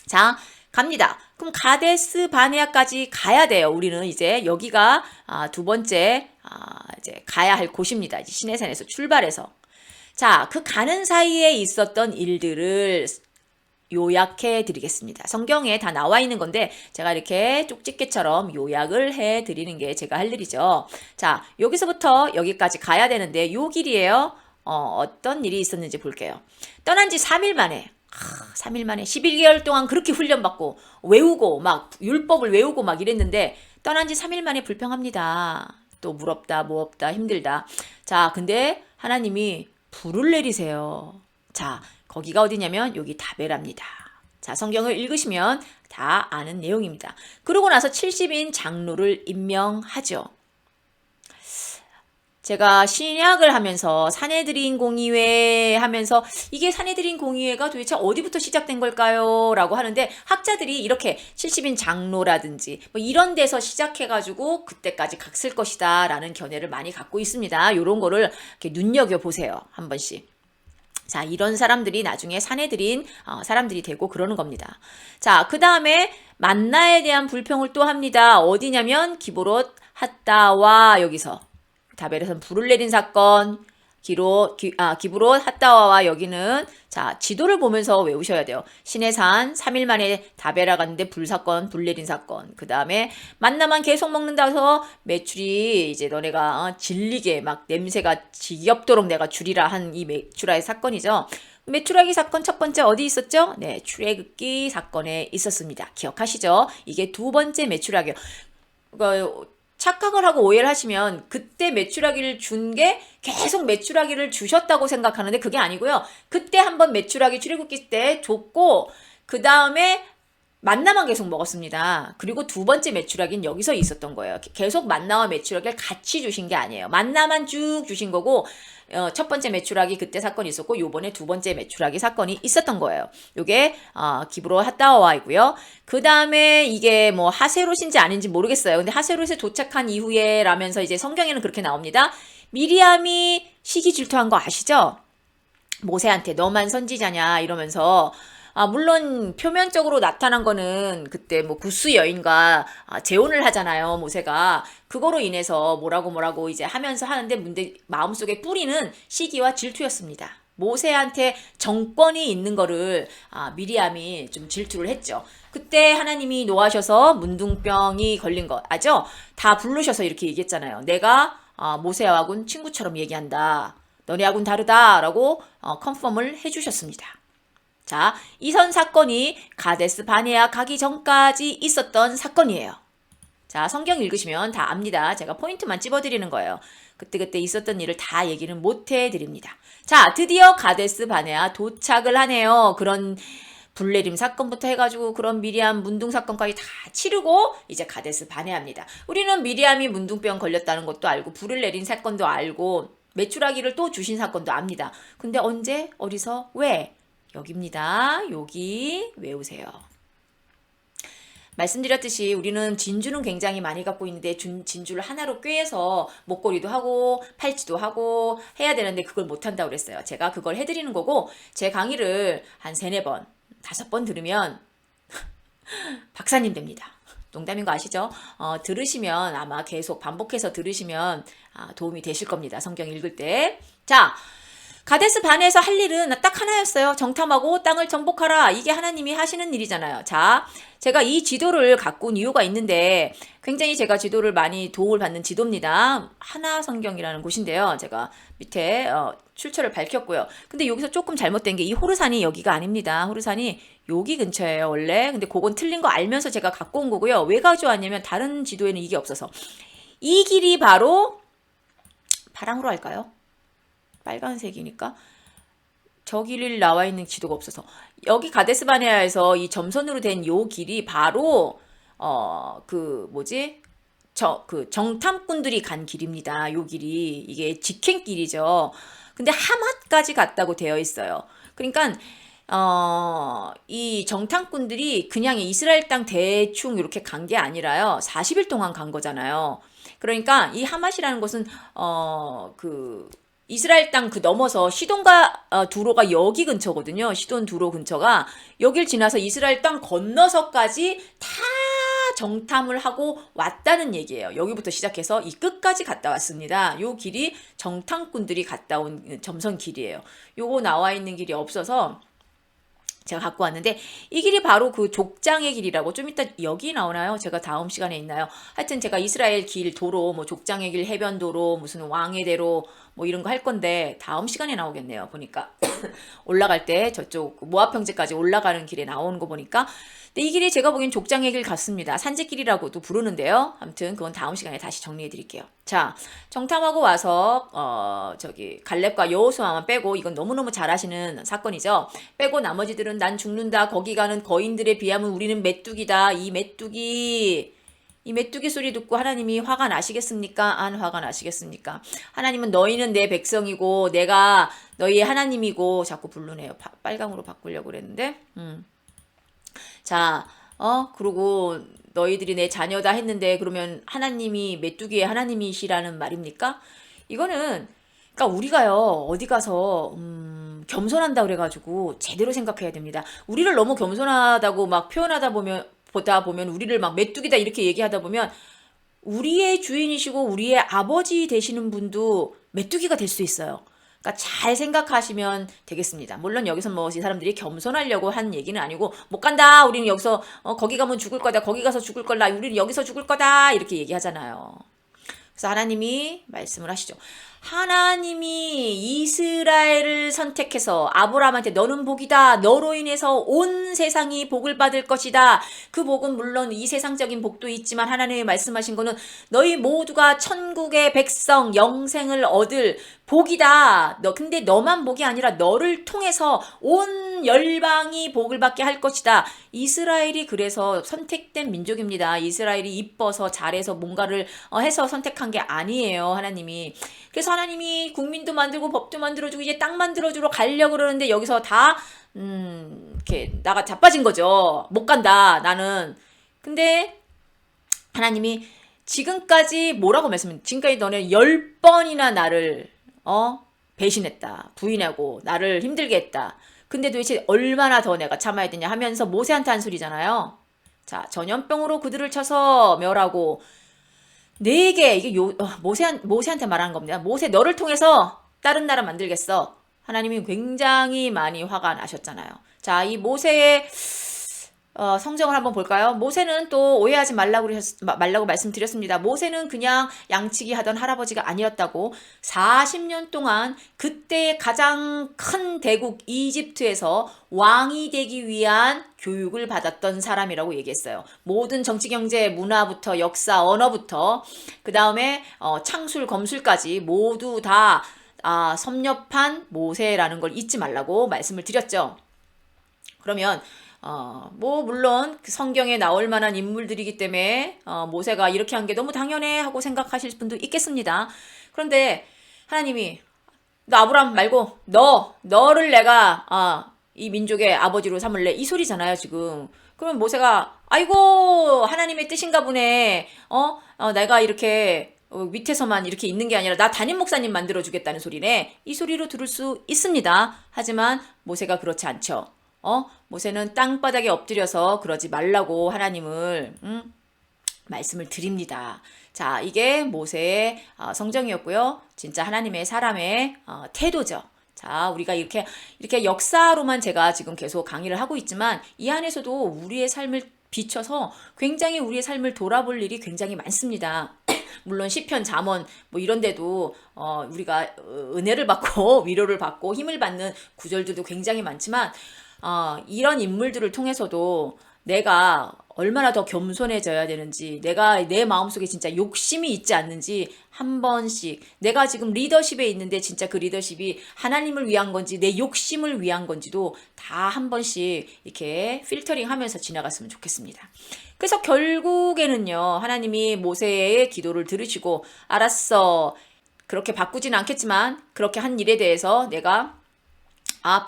자, 갑니다. 그럼 가데스 바네아까지 가야 돼요. 우리는 이제 여기가 두 번째 이제 가야 할 곳입니다. 이제 시내산에서 출발해서. 자, 그 가는 사이에 있었던 일들을 요약해 드리겠습니다. 성경에 다 나와 있는 건데 제가 이렇게 쪽집게처럼 요약을 해 드리는 게 제가 할 일이죠. 자, 여기서부터 여기까지 가야 되는데 요 길이에요. 어떤 일이 있었는지 볼게요. 떠난 지 3일 만에 3일 만에 11개월 동안 그렇게 훈련받고 외우고 막 율법을 외우고 막 이랬는데 떠난 지 3일 만에 불평합니다. 또 물 없다, 뭐 없다, 힘들다. 자, 근데 하나님이 불을 내리세요. 자, 거기가 어디냐면 여기 다베라입니다. 자, 성경을 읽으시면 다 아는 내용입니다. 그러고 나서 70인 장로를 임명하죠. 제가 신약을 하면서 사내들인 공의회 하면서 이게 사내들인 공의회가 도대체 어디부터 시작된 걸까요? 라고 하는데 학자들이 이렇게 70인 장로라든지 뭐 이런 데서 시작해가지고 그때까지 갔을 것이다 라는 견해를 많이 갖고 있습니다. 이런 거를 이렇게 눈여겨보세요. 한 번씩. 자, 이런 사람들이 나중에 사내들인 사람들이 되고 그러는 겁니다. 자, 그 다음에 만나에 대한 불평을 또 합니다. 어디냐면 기브롯 핫다와 여기서 다벨에서는 불을 내린 사건, 기브롯 핫다와와 여기는 자 지도를 보면서 외우셔야 돼요. 시내산 3일 만에 다베라 갔는데 불 내린 사건. 그 다음에 만나만 계속 먹는다서 메추리 이제 너네가 질리게 막 냄새가 지겹도록 내가 줄이라 한 이 메추라의 사건이죠. 메추라기 사건 첫 번째 어디 있었죠? 네, 출애굽기 사건에 있었습니다. 기억하시죠? 이게 두 번째 메추라기요. 착각을 하고 오해를 하시면 그때 메추라기를 준 게 계속 메추라기를 주셨다고 생각하는데 그게 아니고요. 그때 한번 메추라기 출애굽기 때 줬고 그 다음에 만나만 계속 먹었습니다. 그리고 두 번째 메추라기는 여기서 있었던 거예요. 계속 만나와 메추라기를 같이 주신 게 아니에요. 만나만 쭉 주신 거고 첫 번째 메추라기 그때 사건이 있었고 요번에 두 번째 메추라기 사건이 있었던 거예요. 요게 기브롯 핫다와이고요. 그 다음에 이게 뭐 하세롯인지 아닌지 모르겠어요. 근데 하세롯에 도착한 이후에 라면서 이제 성경에는 그렇게 나옵니다. 미리암이 시기 질투한 거 아시죠? 모세한테 너만 선지자냐 이러면서 물론 표면적으로 나타난 거는 그때 뭐 구스 여인과 재혼을 하잖아요, 모세가. 그거로 인해서 뭐라고 이제 하면서 하는데 문제 마음속에 뿌리는 시기와 질투였습니다. 모세한테 정권이 있는 거를 미리암이 좀 질투를 했죠. 그때 하나님이 노하셔서 문둥병이 걸린 거 아죠? 다 부르셔서 이렇게 얘기했잖아요. 내가 모세하고는 친구처럼 얘기한다. 너네하고는 다르다라고 컨펌을 해주셨습니다. 자, 이선 사건이 가데스 바네아 가기 전까지 있었던 사건이에요. 자, 성경 읽으시면 다 압니다. 제가 포인트만 찝어드리는 거예요. 그때 있었던 일을 다 얘기는 못 해드립니다. 자, 드디어 가데스 바네아 도착을 하네요. 그런 불내림 사건부터 해가지고 그런 미리암 문둥 사건까지 다 치르고 이제 가데스 바네아입니다. 우리는 미리암이 문둥병 걸렸다는 것도 알고 불을 내린 사건도 알고 메추라기를 또 주신 사건도 압니다. 근데 언제? 어디서? 왜? 여기입니다. 여기 외우세요. 말씀드렸듯이 우리는 진주는 굉장히 많이 갖고 있는데 진주를 하나로 꿰서 목걸이도 하고 팔찌도 하고 해야 되는데 그걸 못한다고 그랬어요. 제가 그걸 해드리는 거고 제 강의를 한 3, 4번, 5번 들으면 박사님 됩니다. 농담인 거 아시죠? 들으시면 아마 계속 반복해서 들으시면 도움이 되실 겁니다. 성경 읽을 때. 자, 가데스 반에서 할 일은 딱 하나였어요. 정탐하고 땅을 정복하라. 이게 하나님이 하시는 일이잖아요. 자, 제가 이 지도를 갖고 온 이유가 있는데 굉장히 제가 지도를 많이 도움을 받는 지도입니다. 하나성경이라는 곳인데요. 제가 밑에 출처를 밝혔고요. 근데 여기서 조금 잘못된 게 이 호르산이 여기가 아닙니다. 호르산이 여기 근처예요, 원래. 근데 그건 틀린 거 알면서 제가 갖고 온 거고요. 왜 가져왔냐면 다른 지도에는 이게 없어서. 이 길이 바로 파랑으로 할까요? 빨간색이니까 저 길이 나와 있는 지도가 없어서 여기 가데스바네아에서 이 점선으로 된 요 길이 바로 그 정탐꾼들이 간 길입니다. 요 길이 이게 직행길이죠. 근데 하맛까지 갔다고 되어 있어요. 그러니까 이 정탐꾼들이 그냥 이스라엘 땅 대충 이렇게 간 게 아니라요. 40일 동안 간 거잖아요. 그러니까 이 하맛이라는 곳은 그 이스라엘 땅 그 넘어서 시돈과 두로가 여기 근처거든요. 시돈 두로 근처가 여길 지나서 이스라엘 땅 건너서까지 다 정탐을 하고 왔다는 얘기예요. 여기부터 시작해서 이 끝까지 갔다 왔습니다. 요 길이 정탐꾼들이 갔다 온 점선 길이에요. 요거 나와 있는 길이 없어서 제가 갖고 왔는데 이 길이 바로 그 족장의 길이라고 좀 이따 여기 나오나요? 제가 다음 시간에 있나요? 하여튼 제가 이스라엘 길 도로 뭐 족장의 길 해변도로 무슨 왕의 대로 뭐 이런 거 할 건데 다음 시간에 나오겠네요. 보니까 올라갈 때 저쪽 모압평지까지 올라가는 길에 나오는 거 보니까 근데 이 길이 제가 보기엔 족장의 길 같습니다. 산책길이라고도 부르는데요. 아무튼 그건 다음 시간에 다시 정리해 드릴게요. 자, 정탐하고 와서 저기 갈렙과 여호수아만 빼고 이건 너무너무 잘 아시는 사건이죠. 빼고 나머지들은 난 죽는다. 거기 가는 거인들에 비하면 우리는 메뚜기다. 이 메뚜기 소리 듣고 하나님이 화가 나시겠습니까? 안 화가 나시겠습니까? 하나님은 너희는 내 백성이고 내가 너희의 하나님이고 자꾸 부르네요. 빨강으로 바꾸려고 그랬는데. 자, 그리고 너희들이 내 자녀다 했는데 그러면 하나님이 메뚜기의 하나님이시라는 말입니까? 이거는 그러니까 우리가요 어디 가서 겸손한다 그래가지고 제대로 생각해야 됩니다. 우리를 너무 겸손하다고 막 표현하다 보면 우리를 막 메뚜기다 이렇게 얘기하다 보면 우리의 주인이시고 우리의 아버지 되시는 분도 메뚜기가 될 수 있어요. 그러니까 잘 생각하시면 되겠습니다. 물론 여기서 뭐 이 사람들이 겸손하려고 한 얘기는 아니고 못 간다. 우리는 여기서 거기 가면 죽을 거다. 거기 가서 죽을 거다. 우리는 여기서 죽을 거다. 이렇게 얘기하잖아요. 그래서 하나님이 말씀을 하시죠. 하나님이 이스라엘을 선택해서 아브라함한테 너는 복이다. 너로 인해서 온 세상이 복을 받을 것이다. 그 복은 물론 이 세상적인 복도 있지만 하나님이 말씀하신 거는 너희 모두가 천국의 백성 영생을 얻을 복이다. 근데 너만 복이 아니라 너를 통해서 온 열방이 복을 받게 할 것이다. 이스라엘이 그래서 선택된 민족입니다. 이스라엘이 이뻐서 잘해서 뭔가를 해서 선택한 게 아니에요. 하나님이. 그래서 하나님이 국민도 만들고 법도 만들어주고 이제 땅 만들어주러 가려고 그러는데 여기서 다 이렇게 나가 자빠진 거죠. 못 간다 나는. 근데 하나님이 지금까지 뭐라고 말씀해? 지금까지 너네 10번이나 나를 배신했다. 부인하고 나를 힘들게 했다. 근데 도대체 얼마나 더 내가 참아야 되냐 하면서 모세한테 한 소리잖아요. 자, 전염병으로 그들을 쳐서 멸하고 네게 이게 모세한테 말하는 겁니다. 모세 너를 통해서 다른 나라 만들겠어. 하나님이 굉장히 많이 화가 나셨잖아요. 자, 이 모세의 성정을 한번 볼까요? 모세는 또 오해하지 말라고 말씀드렸습니다. 모세는 그냥 양치기 하던 할아버지가 아니었다고 40년 동안 그때의 가장 큰 대국 이집트에서 왕이 되기 위한 교육을 받았던 사람이라고 얘기했어요. 모든 정치, 경제, 문화부터 역사, 언어부터 그 다음에 창술, 검술까지 모두 다 섭렵한 모세라는 걸 잊지 말라고 말씀을 드렸죠. 그러면 물론 그 성경에 나올 만한 인물들이기 때문에 모세가 이렇게 한 게 너무 당연해 하고 생각하실 분도 있겠습니다. 그런데 하나님이 너 아브람 말고 너를 내가 이 민족의 아버지로 삼을래 이 소리잖아요 지금. 그러면 모세가 아이고 하나님의 뜻인가 보네. 내가 이렇게 밑에서만 이렇게 있는 게 아니라 나 담임 목사님 만들어 주겠다는 소리네. 이 소리로 들을 수 있습니다. 하지만 모세가 그렇지 않죠. 모세는 땅바닥에 엎드려서 그러지 말라고 하나님을 말씀을 드립니다. 자, 이게 모세의 성정이었고요. 진짜 하나님의 사람의 태도죠. 자, 우리가 이렇게 역사로만 제가 지금 계속 강의를 하고 있지만 이 안에서도 우리의 삶을 비춰서 굉장히 우리의 삶을 돌아볼 일이 굉장히 많습니다. 물론 시편, 잠언 뭐 이런 데도 우리가 은혜를 받고 위로를 받고 힘을 받는 구절들도 굉장히 많지만 이런 인물들을 통해서도 내가 얼마나 더 겸손해져야 되는지, 내가 내 마음속에 진짜 욕심이 있지 않는지 한 번씩, 내가 지금 리더십에 있는데 진짜 그 리더십이 하나님을 위한 건지 내 욕심을 위한 건지도 다 한 번씩 이렇게 필터링 하면서 지나갔으면 좋겠습니다. 그래서 결국에는요, 하나님이 모세의 기도를 들으시고 알았어, 그렇게 바꾸진 않겠지만 그렇게 한 일에 대해서 내가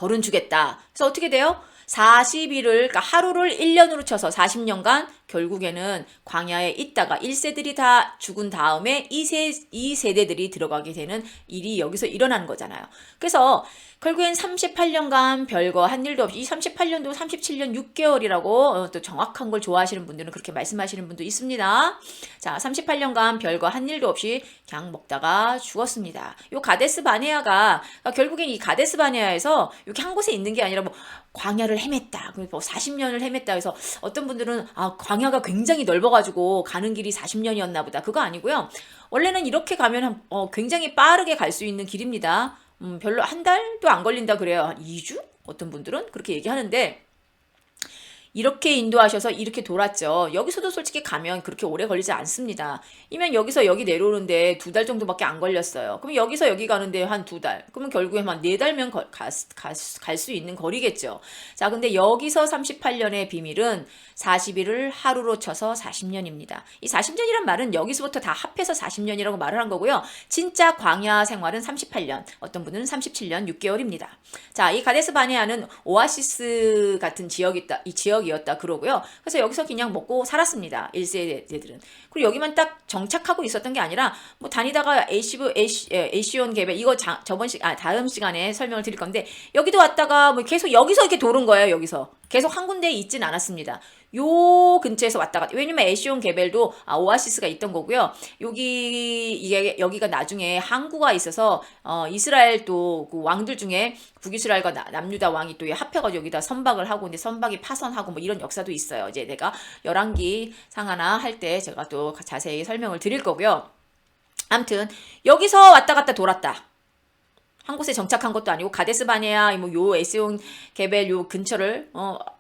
벌은 주겠다. 그래서 어떻게 돼요? 40일을, 그러니까 하루를 1년으로 쳐서 40년간 결국에는 광야에 있다가 1세들이 다 죽은 다음에 2세대들이 들어가게 되는 일이 여기서 일어나는 거잖아요. 그래서 결국엔 38년간 별거 한 일도 없이, 이 38년도 37년 6개월이라고 또 정확한 걸 좋아하시는 분들은 그렇게 말씀하시는 분도 있습니다. 자, 38년간 별거 한 일도 없이 그냥 먹다가 죽었습니다. 요 가데스 바네아가 결국엔 이 가데스 바네아에서 이렇게 한 곳에 있는 게 아니라 뭐 광야를 헤맸다. 뭐 40년을 헤맸다 해서 어떤 분들은 광야가 굉장히 넓어가지고 가는 길이 40년이었나 보다. 그거 아니고요. 원래는 이렇게 가면 굉장히 빠르게 갈 수 있는 길입니다. 별로 한 달도 안 걸린다 그래요. 한 2주? 어떤 분들은 그렇게 얘기하는데 이렇게 인도하셔서 이렇게 돌았죠. 여기서도 솔직히 가면 그렇게 오래 걸리지 않습니다. 이면 여기서 여기 내려오는데 2달 정도밖에 안 걸렸어요. 그럼 여기서 여기 가는데 한 2달. 그러면 결국에 한 4달면 갈 수 있는 거리겠죠. 자, 근데 여기서 38년의 비밀은 40일을 하루로 쳐서 40년입니다. 이 40년이란 말은 여기서부터 다 합해서 40년이라고 말을 한 거고요. 진짜 광야 생활은 38년, 어떤 분은 37년 6개월입니다. 자, 이 가데스 바네아는 오아시스 같은 지역이었다 그러고요. 그래서 여기서 그냥 먹고 살았습니다. 1세대들은. 그리고 여기만 딱 정착하고 있었던 게 아니라 뭐 다니다가 에시온 개별 이거 다음 시간에 설명을 드릴 건데 여기도 왔다가 뭐 계속 여기서 이렇게 도는 거예요. 여기서 계속 한 군데에 있진 않았습니다. 요 근처에서 왔다 갔다. 왜냐면 에시온 개벨도 오아시스가 있던 거고요. 여기가 나중에 항구가 있어서 이스라엘 또 그 왕들 중에 북이스라엘과 남유다 왕이 또 합해가지고 여기다 선박을 하고 근데 선박이 파선하고 뭐 이런 역사도 있어요. 이제 내가 열왕기 상하나 할 때 제가 또 자세히 설명을 드릴 거고요. 아무튼 여기서 왔다 갔다 돌았다. 한 곳에 정착한 것도 아니고 가데스 바네아 요 에시온 게벨 요 근처를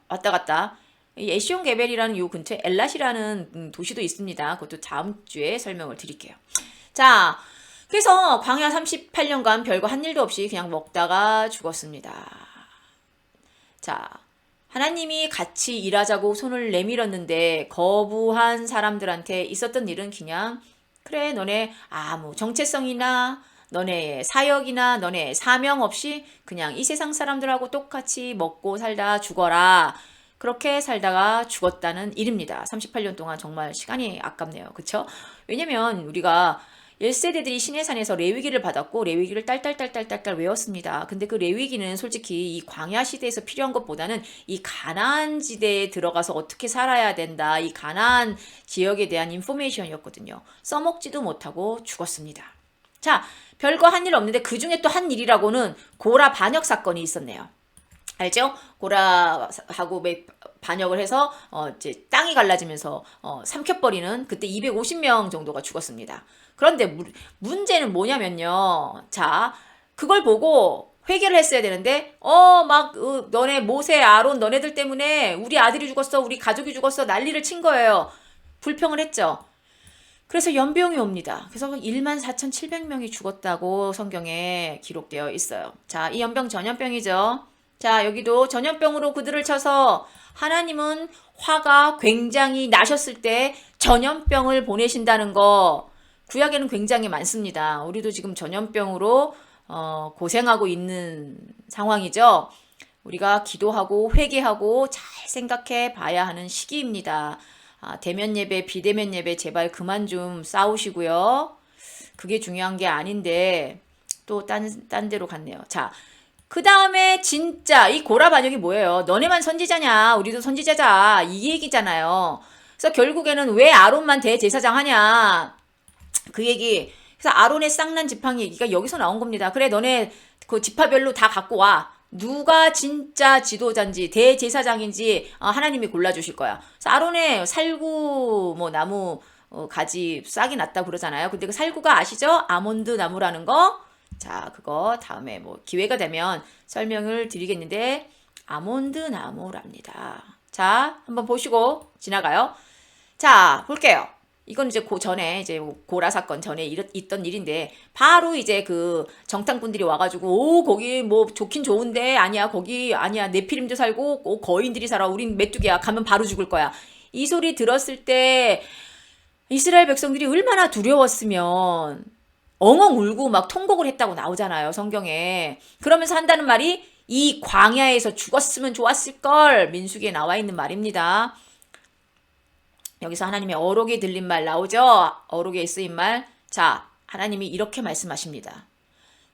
왔다 갔다. 이 에시온 게벨이라는 요 근처에 엘랏이라는 도시도 있습니다. 그것도 다음 주에 설명을 드릴게요. 자, 그래서 광야 38년간 별거 한 일도 없이 그냥 먹다가 죽었습니다. 자, 하나님이 같이 일하자고 손을 내밀었는데 거부한 사람들한테 있었던 일은 그냥 그래 너네 아무 정체성이나 너네 사역이나 너네 사명 없이 그냥 이 세상 사람들하고 똑같이 먹고 살다 죽어라. 그렇게 살다가 죽었다는 일입니다. 38년 동안 정말 시간이 아깝네요. 그쵸? 왜냐면 우리가 1세대들이 시내산에서 레위기를 받았고 레위기를 딸딸딸딸딸 외웠습니다. 근데 그 레위기는 솔직히 이 광야 시대에서 필요한 것보다는 이 가나안 지대에 들어가서 어떻게 살아야 된다. 이 가나안 지역에 대한 인포메이션이었거든요. 써먹지도 못하고 죽었습니다. 자, 별거 한 일 없는데 그 중에 또 한 일이라고는 고라 반역 사건이 있었네요. 알죠? 고라하고 반역을 해서 이제 땅이 갈라지면서 삼켜버리는 그때 250명 정도가 죽었습니다. 그런데 문제는 뭐냐면요. 자, 그걸 보고 회개를 했어야 되는데 너네 모세, 아론 너네들 때문에 우리 아들이 죽었어, 우리 가족이 죽었어 난리를 친 거예요. 불평을 했죠. 그래서 연병이 옵니다. 그래서 14,700명이 죽었다고 성경에 기록되어 있어요. 자, 이 연병 전염병이죠. 자, 여기도 전염병으로 그들을 쳐서 하나님은 화가 굉장히 나셨을 때 전염병을 보내신다는 거 구약에는 굉장히 많습니다. 우리도 지금 전염병으로 고생하고 있는 상황이죠. 우리가 기도하고 회개하고 잘 생각해 봐야 하는 시기입니다. 대면 예배, 비대면 예배 제발 그만 좀 싸우시고요. 그게 중요한 게 아닌데 또 딴 데로 갔네요. 자, 그 다음에 진짜 이 고라 반역이 뭐예요? 너네만 선지자냐? 우리도 선지자자. 이 얘기잖아요. 그래서 결국에는 왜 아론만 대제사장 하냐? 그 얘기. 그래서 아론의 쌍난 지팡이 얘기가 여기서 나온 겁니다. 그래, 너네 그 지파별로 다 갖고 와. 누가 진짜 지도자인지 대제사장인지 하나님이 골라주실 거야. 그래서 아론의 살구 뭐 나무 가지 싹이 났다고 그러잖아요. 근데 그 살구가 아시죠? 아몬드 나무라는 거. 자, 그거 다음에 뭐 기회가 되면 설명을 드리겠는데 아몬드 나무랍니다. 자, 한번 보시고 지나가요. 자, 볼게요. 이건 이제 그 전에 이제 고라 사건 전에 있던 일인데 바로 이제 그 정탐꾼들이 와가지고 오 거기 뭐 좋긴 좋은데 아니야 거기 아니야 네피림도 살고 거인들이 살아 우린 메뚜기야 가면 바로 죽을 거야. 이 소리 들었을 때 이스라엘 백성들이 얼마나 두려웠으면 엉엉 울고 막 통곡을 했다고 나오잖아요, 성경에. 그러면서 한다는 말이 이 광야에서 죽었으면 좋았을 걸 민수기에 나와 있는 말입니다. 여기서 하나님의 어록에 들린 말 나오죠? 어록에 쓰인 말. 자, 하나님이 이렇게 말씀하십니다.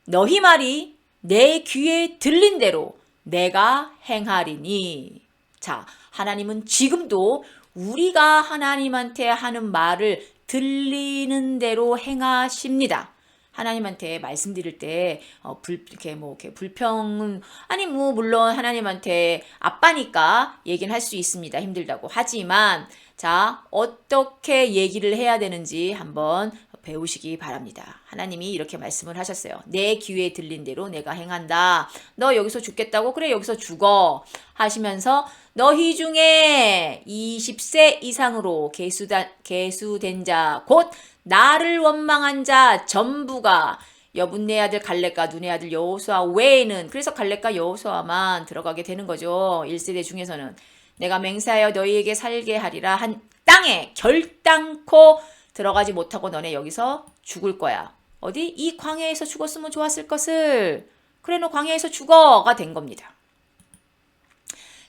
너희 말이 내 귀에 들린 대로 내가 행하리니. 자, 하나님은 지금도 우리가 하나님한테 하는 말을 들리는 대로 행하십니다. 하나님한테 말씀드릴 때 이렇게 불평 아니 뭐 물론 하나님한테 아빠니까 얘기는 할 수 있습니다. 힘들다고. 하지만 자, 어떻게 얘기를 해야 되는지 한번 배우시기 바랍니다. 하나님이 이렇게 말씀을 하셨어요. 내 귀에 들린 대로 내가 행한다. 너 여기서 죽겠다고? 그래 여기서 죽어. 하시면서 너희 중에 20세 이상으로 계수된 자 곧 나를 원망한 자 전부가 여분네 아들 갈렙과 눈의 아들 여호수아 외에는 그래서 갈렙과 여호수아만 들어가게 되는 거죠. 1세대 중에서는 내가 맹세하여 너희에게 살게 하리라 한 땅에 결단코 들어가지 못하고 너네 여기서 죽을 거야. 어디? 이 광야에서 죽었으면 좋았을 것을. 그래 너 광야에서 죽어가 된 겁니다.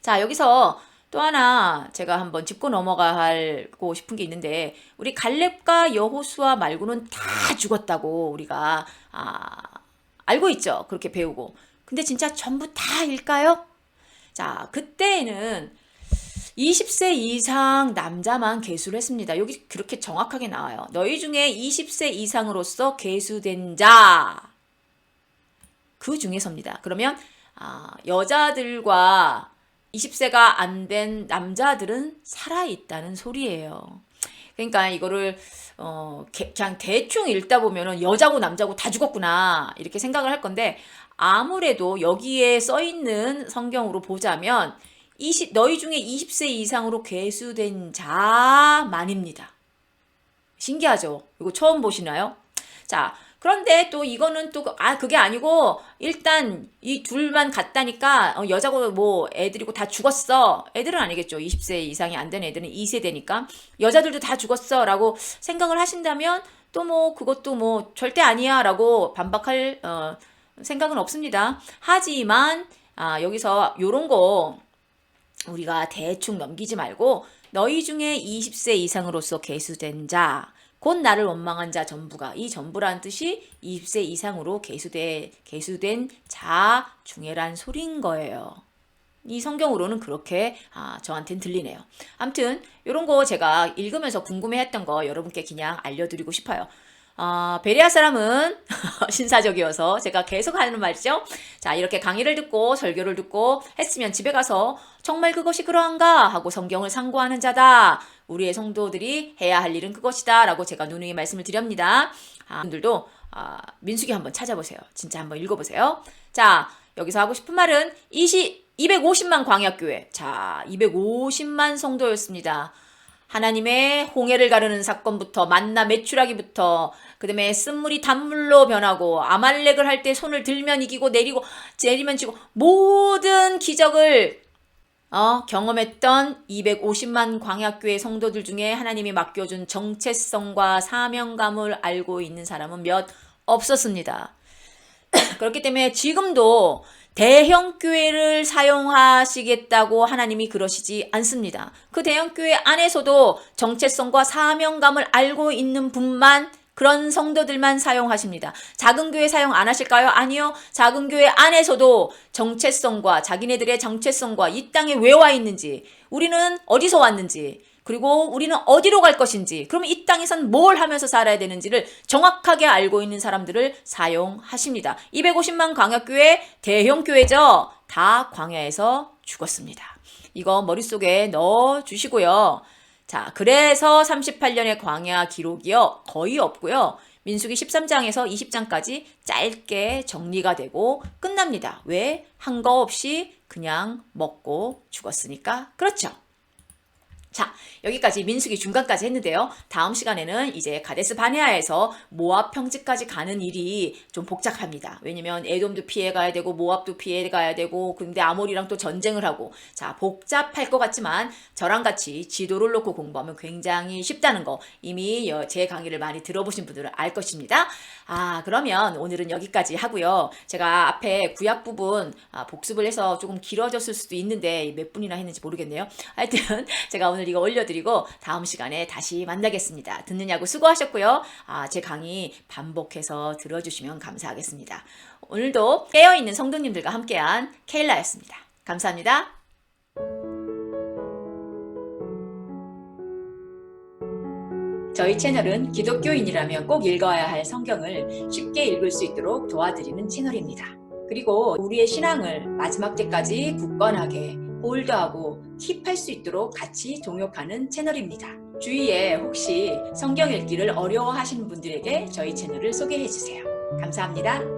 자, 여기서 또 하나 제가 한번 짚고 넘어가고 싶은 게 있는데 우리 갈렙과 여호수아 말고는 다 죽었다고 우리가 알고 있죠. 그렇게 배우고. 근데 진짜 전부 다일까요? 자, 그때에는 20세 이상 남자만 계수를 했습니다. 여기 그렇게 정확하게 나와요. 너희 중에 20세 이상으로서 계수된 자. 그 중에서입니다. 그러면 여자들과 20세가 안 된 남자들은 살아있다는 소리예요. 그러니까 이거를 그냥 대충 읽다 보면은 여자고 남자고 다 죽었구나 이렇게 생각을 할 건데 아무래도 여기에 써 있는 성경으로 보자면 너희 중에 20세 이상으로 계수된 자만입니다. 신기하죠? 이거 처음 보시나요? 자, 그런데 또 이거는 또 그게 아니고 일단 이 둘만 갔다니까 여자고 뭐 애들이고 다 죽었어. 애들은 아니겠죠. 20세 이상이 안 된 애들은 2세대니까 여자들도 다 죽었어 라고 생각을 하신다면 또 뭐 그것도 뭐 절대 아니야 라고 반박할 생각은 없습니다. 하지만 여기서 요런 거 우리가 대충 넘기지 말고 너희 중에 20세 이상으로서 계수된 자 곧 나를 원망한 자 전부가, 이 전부라는 뜻이 20세 이상으로 계수된 자 중에란 소리인 거예요. 이 성경으로는 그렇게 저한테는 들리네요. 아무튼 이런 거 제가 읽으면서 궁금해했던 거 여러분께 그냥 알려드리고 싶어요. 베레아 사람은 신사적이어서 제가 계속 하는 말이죠. 자, 이렇게 강의를 듣고 설교를 듣고 했으면 집에 가서 정말 그것이 그러한가 하고 성경을 상고하는 자다. 우리의 성도들이 해야 할 일은 그것이다 라고 제가 누누이 말씀을 드립니다. 분들도 민수기 한번 찾아보세요. 진짜 한번 읽어보세요. 자, 여기서 하고 싶은 말은 250만 광야교회. 자, 250만 성도였습니다. 하나님의 홍해를 가르는 사건부터 만나 메추라기부터 그다음에 쓴물이 단물로 변하고 아말렉을 할 때 손을 들면 이기고 내리면 지고 모든 기적을 경험했던 250만 광야교회 성도들 중에 하나님이 맡겨준 정체성과 사명감을 알고 있는 사람은 몇 없었습니다. 그렇기 때문에 지금도 대형 교회를 사용하시겠다고 하나님이 그러시지 않습니다. 그 대형 교회 안에서도 정체성과 사명감을 알고 있는 분만, 그런 성도들만 사용하십니다. 작은 교회 사용 안 하실까요? 아니요. 작은 교회 안에서도 정체성과 자기네들의 정체성과 이 땅에 왜 와 있는지, 우리는 어디서 왔는지, 그리고 우리는 어디로 갈 것인지, 그러면 이 땅에선 뭘 하면서 살아야 되는지를 정확하게 알고 있는 사람들을 사용하십니다. 250만 광야교회, 대형교회죠. 다 광야에서 죽었습니다. 이거 머릿속에 넣어주시고요. 자, 그래서 38년의 광야 기록이요, 거의 없고요. 민수기 13장에서 20장까지 짧게 정리가 되고 끝납니다. 왜? 한 거 없이 그냥 먹고 죽었으니까. 그렇죠. 자, 여기까지 민수기 중간까지 했는데요. 다음 시간에는 이제 가데스 바네아에서 모압 평지까지 가는 일이 좀 복잡합니다. 왜냐면 에돔도 피해 가야 되고 모압도 피해 가야 되고, 근데 아모리랑 또 전쟁을 하고, 자, 복잡할 것 같지만 저랑 같이 지도를 놓고 공부하면 굉장히 쉽다는 거 이미 제 강의를 많이 들어보신 분들은 알 것입니다. 그러면 오늘은 여기까지 하고요. 제가 앞에 구약 부분 복습을 해서 조금 길어졌을 수도 있는데 몇 분이나 했는지 모르겠네요. 하여튼 제가 오늘 이거 올려드리고 다음 시간에 다시 만나겠습니다. 듣느냐고 수고하셨고요. 제 강의 반복해서 들어주시면 감사하겠습니다. 오늘도 깨어있는 성도님들과 함께한 케일라였습니다. 감사합니다. 저희 채널은 기독교인이라면 꼭 읽어야 할 성경을 쉽게 읽을 수 있도록 도와드리는 채널입니다. 그리고 우리의 신앙을 마지막 때까지 굳건하게 홀드하고 킵할 수 있도록 같이 동역하는 채널입니다. 주위에 혹시 성경 읽기를 어려워하시는 분들에게 저희 채널을 소개해 주세요. 감사합니다.